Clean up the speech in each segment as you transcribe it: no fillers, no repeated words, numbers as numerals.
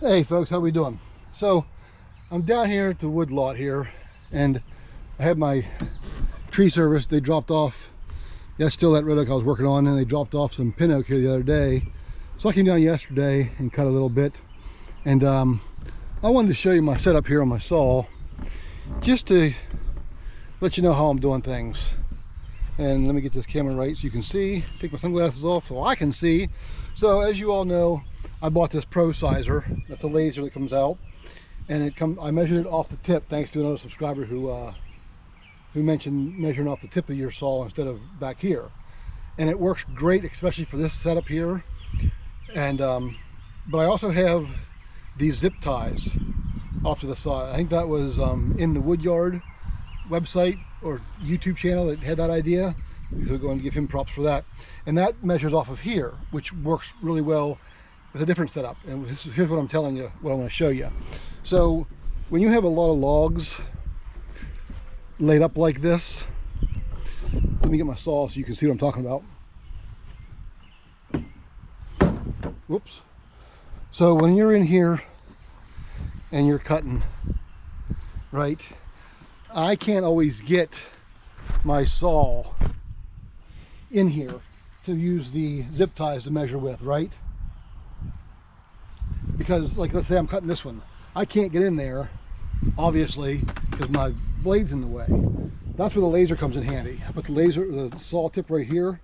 Hey folks, how we doing? So I'm down here at the wood lot here, and I had my tree service. They dropped off, that's still that red oak I was working on, and they dropped off some pin oak here the other day. So I came down yesterday and cut a little bit, and I wanted to show you my setup here on my saw, just to let you know how I'm doing things. And let me get this camera right so you can see. Take my sunglasses off so I can see. So as you all know, I bought this Pro Sizer. That's a laser that comes out, and I measured it off the tip, thanks to another subscriber who mentioned measuring off the tip of your saw instead of back here. And it works great, especially for this setup here. And but I also have these zip ties off to the side. I think that was in the Woodyard website or YouTube channel that had that idea. So we're going to give him props for that. And that measures off of here, which works really well with a different setup. And here's what I'm telling you, what I want to show you. So when you have a lot of logs laid up like this, let me get my saw so you can see what I'm talking about. Whoops. So when you're in here and you're cutting, right, I can't always get my saw in here to use the zip ties to measure with, right? Because, like, let's say I'm cutting this one, I can't get in there, obviously, because my blade's in the way. That's where the laser comes in handy. I put the saw tip right here.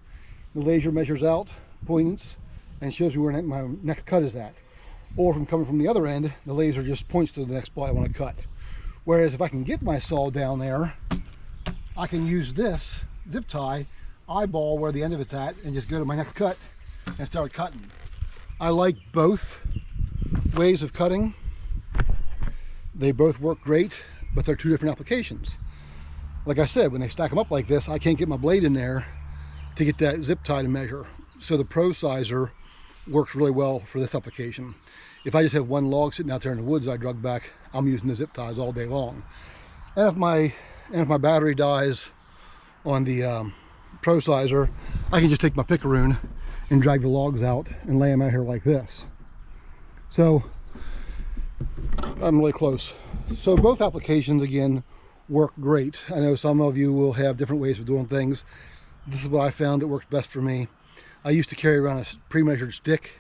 The laser measures out, points, and shows me where my next cut is at. Or if I'm coming from the other end, the laser just points to the next spot I want to cut. Whereas if I can get my saw down there, I can use this zip tie, eyeball where the end of it's at, and just go to my next cut and start cutting. I like both ways of cutting. They both work great, but they're two different applications. Like I said, when they stack them up like this, I can't get my blade in there to get that zip tie to measure. So the Pro Sizer works really well for this application. If I just have one log sitting out there in the woods I drug back, I'm using the zip ties all day long. And if my battery dies on the Pro Sizer, I can just take my pickaroon and drag the logs out and lay them out here like this. So I'm really close. So both applications, again, work great. I know some of you will have different ways of doing things. This is what I found that works best for me. I used to carry around a pre-measured stick,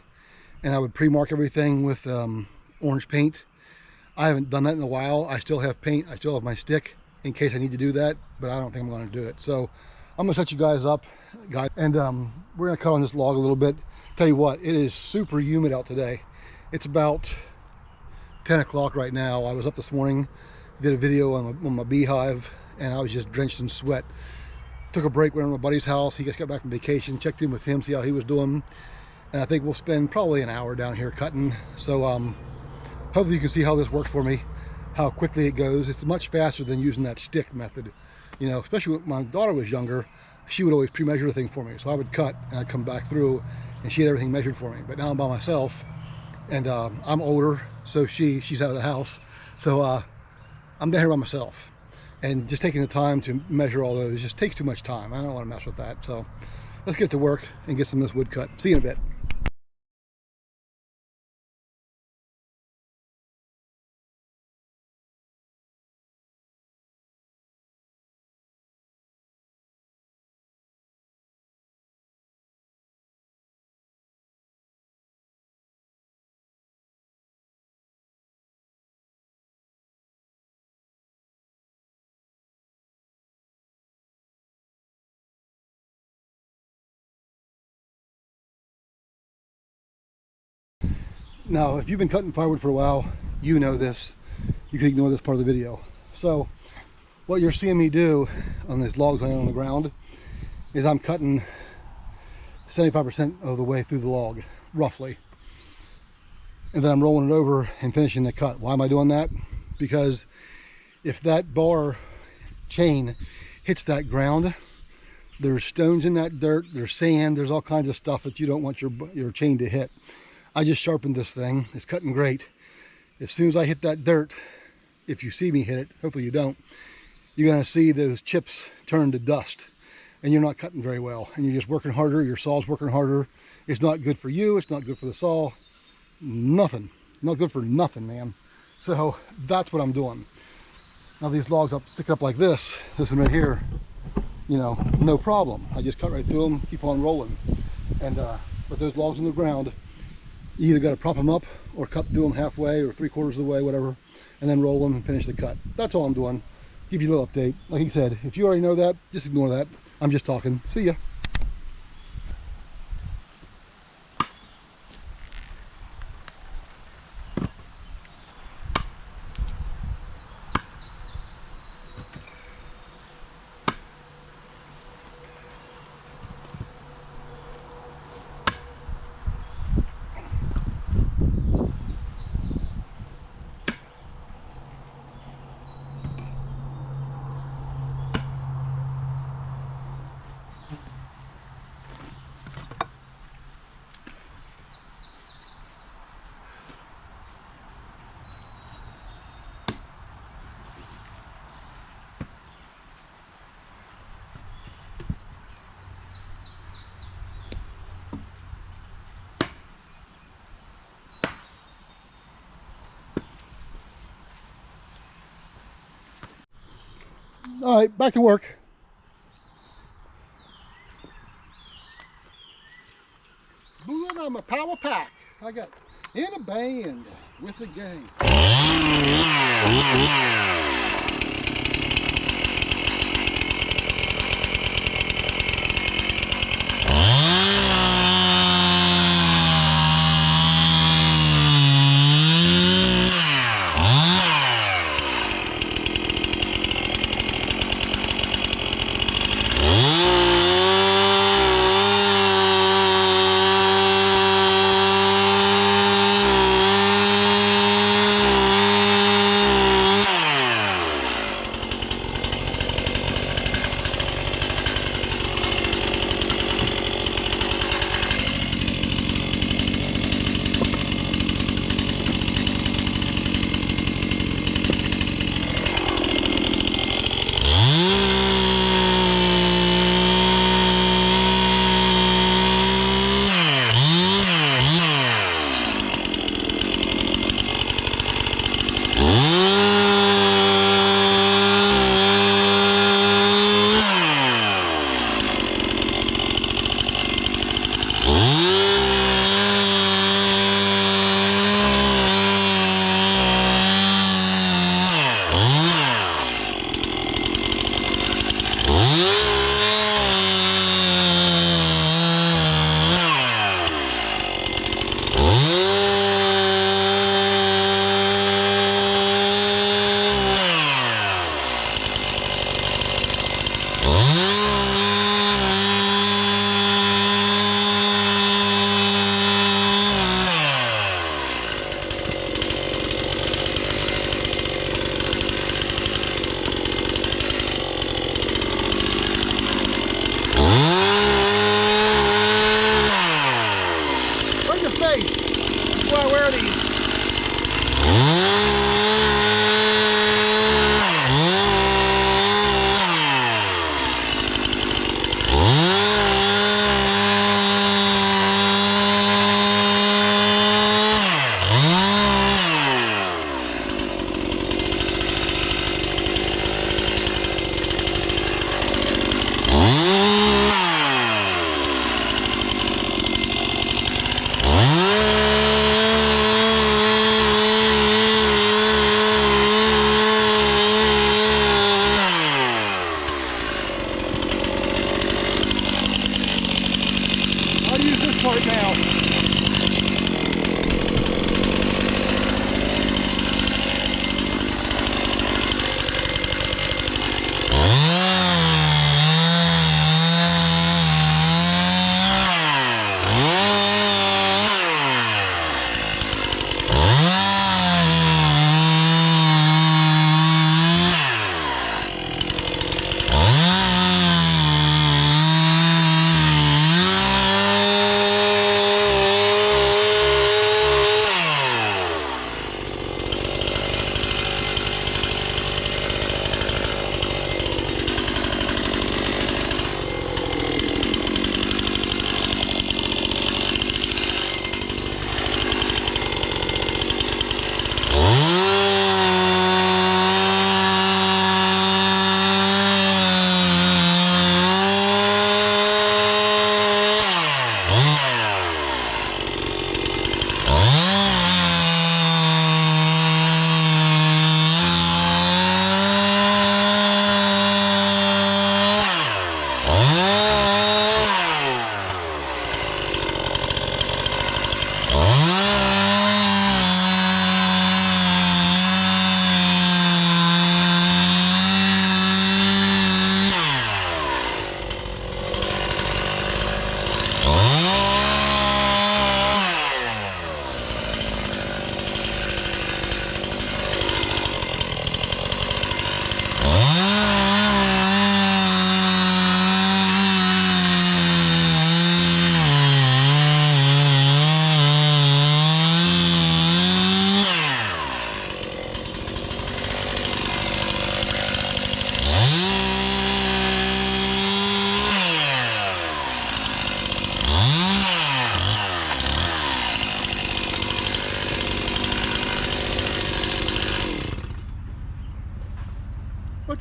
and I would pre-mark everything with orange paint. I haven't done that in a while. I still have paint. I still have my stick in case I need to do that, but I don't think I'm going to do it. So I'm going to set you guys up, guys, and we're going to cut on this log a little bit. Tell you what, it is super humid out today. It's about 10 o'clock right now. I was up this morning, did a video on my beehive, and I was just drenched in sweat. Took a break, went to my buddy's house. He just got back from vacation, checked in with him, see how he was doing. And I think we'll spend probably an hour down here cutting. So hopefully you can see how this works for me, how quickly it goes. It's much faster than using that stick method. You know, especially when my daughter was younger, she would always pre-measure the thing for me. So I would cut and I'd come back through and she had everything measured for me. But now I'm by myself, and I'm older, so she's out of the house. So I'm down here by myself. And just taking the time to measure all those just takes too much time. I don't want to mess with that. So let's get to work and get some of this wood cut. See you in a bit. Now, if you've been cutting firewood for a while, you know this. You can ignore this part of the video. So what you're seeing me do on these logs laying on the ground is I'm cutting 75% of the way through the log, roughly. And then I'm rolling it over and finishing the cut. Why am I doing that? Because if that bar chain hits that ground, there's stones in that dirt, there's sand, there's all kinds of stuff that you don't want your chain to hit. I just sharpened this thing. It's cutting great. As soon as I hit that dirt, if you see me hit it, hopefully you don't, you're going to see those chips turn to dust, and you're not cutting very well, and you're just working harder. Your saw's working harder. It's not good for you. It's not good for the saw. Nothing. Not good for nothing, man. So that's what I'm doing. Now these logs up, stick up like this one right here, you know, no problem. I just cut right through them, keep on rolling. And but those logs in the ground, you either got to prop them up or cut through them halfway or 3/4 of the way, whatever, and then roll them and finish the cut. That's all I'm doing. Give you a little update. Like he said, if you already know that, just ignore that. I'm just talking. See ya. All right, back to work. Booing on my power pack. I got in a band with the gang.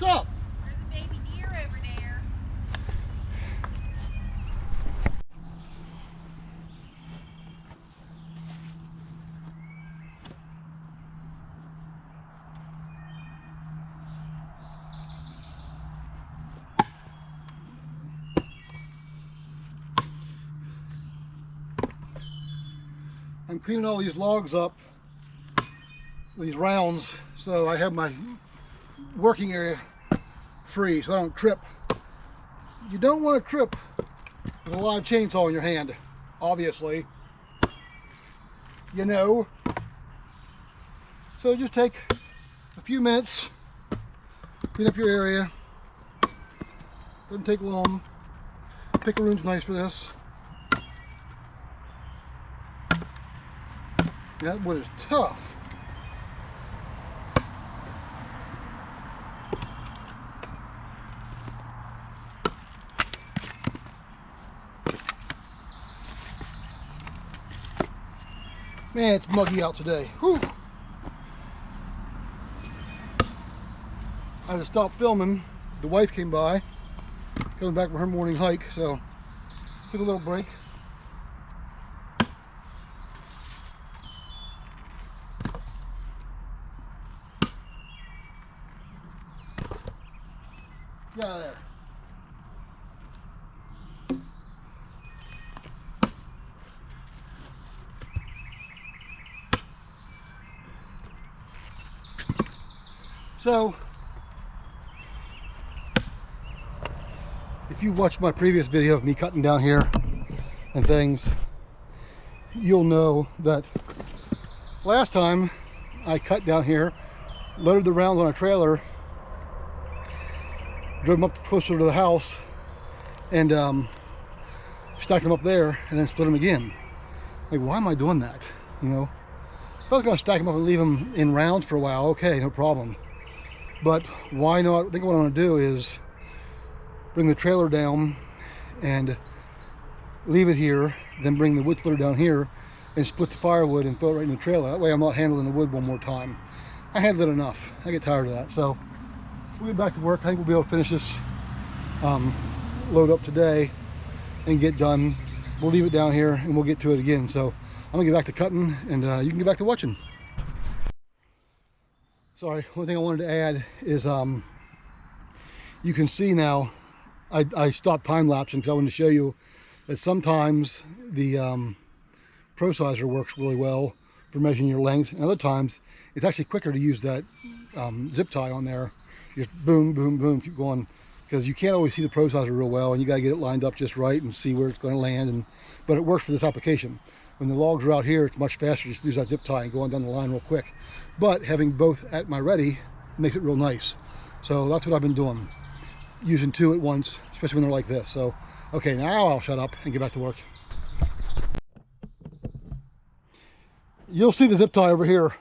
What's up? There's a baby deer over there. I'm cleaning all these logs up, these rounds, so I have my working area free so I don't trip. You don't want to trip with a live chainsaw in your hand, obviously. You know. So just take a few minutes, clean up your area. Doesn't take long. Pickaroon's nice for this. That wood is tough. Man, it's muggy out today. Whew. I had to stop filming. The wife came by, coming back from her morning hike, so took a little break. Get out of there. So, if you watched my previous video of me cutting down here and things, you'll know that last time I cut down here, loaded the rounds on a trailer, drove them up closer to the house, and stacked them up there, and then split them again. Like, why am I doing that? You know, if I was going to stack them up and leave them in rounds for a while, okay, no problem. But why not? I think what I want to do is bring the trailer down and leave it here, then bring the wood splitter down here and split the firewood and throw it right in the trailer. That way I'm not handling the wood one more time. I handled it enough. I get tired of that. So we'll get back to work. I think we'll be able to finish this load up today and get done. We'll leave it down here and we'll get to it again. So I'm gonna get back to cutting, and you can get back to watching. Sorry, one thing I wanted to add is you can see now I stopped time-lapsing because I wanted to show you that sometimes the ProSizer works really well for measuring your length, and other times it's actually quicker to use that zip tie on there. Just boom, boom, boom, keep going, because you can't always see the ProSizer real well, and you got to get it lined up just right and see where it's going to land. But it works for this application. When the logs are out here, it's much faster just to use that zip tie and go on down the line real quick. But having both at my ready makes it real nice. So that's what I've been doing, using two at once, especially when they're like this. So, okay, now I'll shut up and get back to work. You'll see the zip tie over here.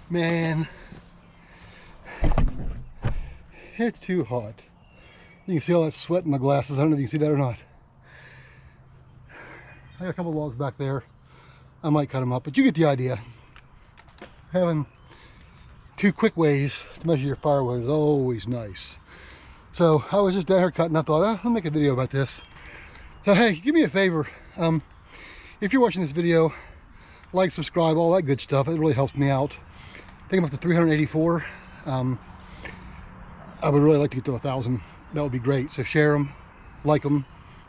Man, it's too hot. You can see all that sweat in my glasses. I don't know if you can see that or not. I got a couple logs back there. I might cut them up, but you get the idea. Having two quick ways to measure your firewood is always nice. So I was just down here cutting. I thought, I'll make a video about this. So hey, give me a favor. If you're watching this video, like, subscribe, all that good stuff. It really helps me out. I think I'm up to 384. I would really like to get to 1,000. That would be great. So share them, like them,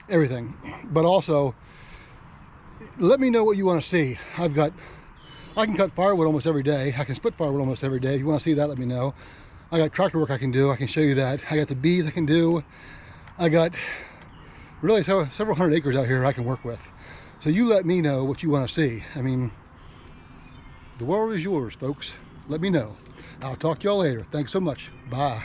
everything. But also, let me know what you want to see. I can cut firewood almost every day. I can split firewood almost every day. If you want to see that, let me know. I got tractor work I can do. I can show you that. I got the bees I can do. I got really several hundred acres out here I can work with. So you let me know what you want to see. I mean, the world is yours, folks. Let me know. I'll talk to y'all later. Thanks so much. Bye.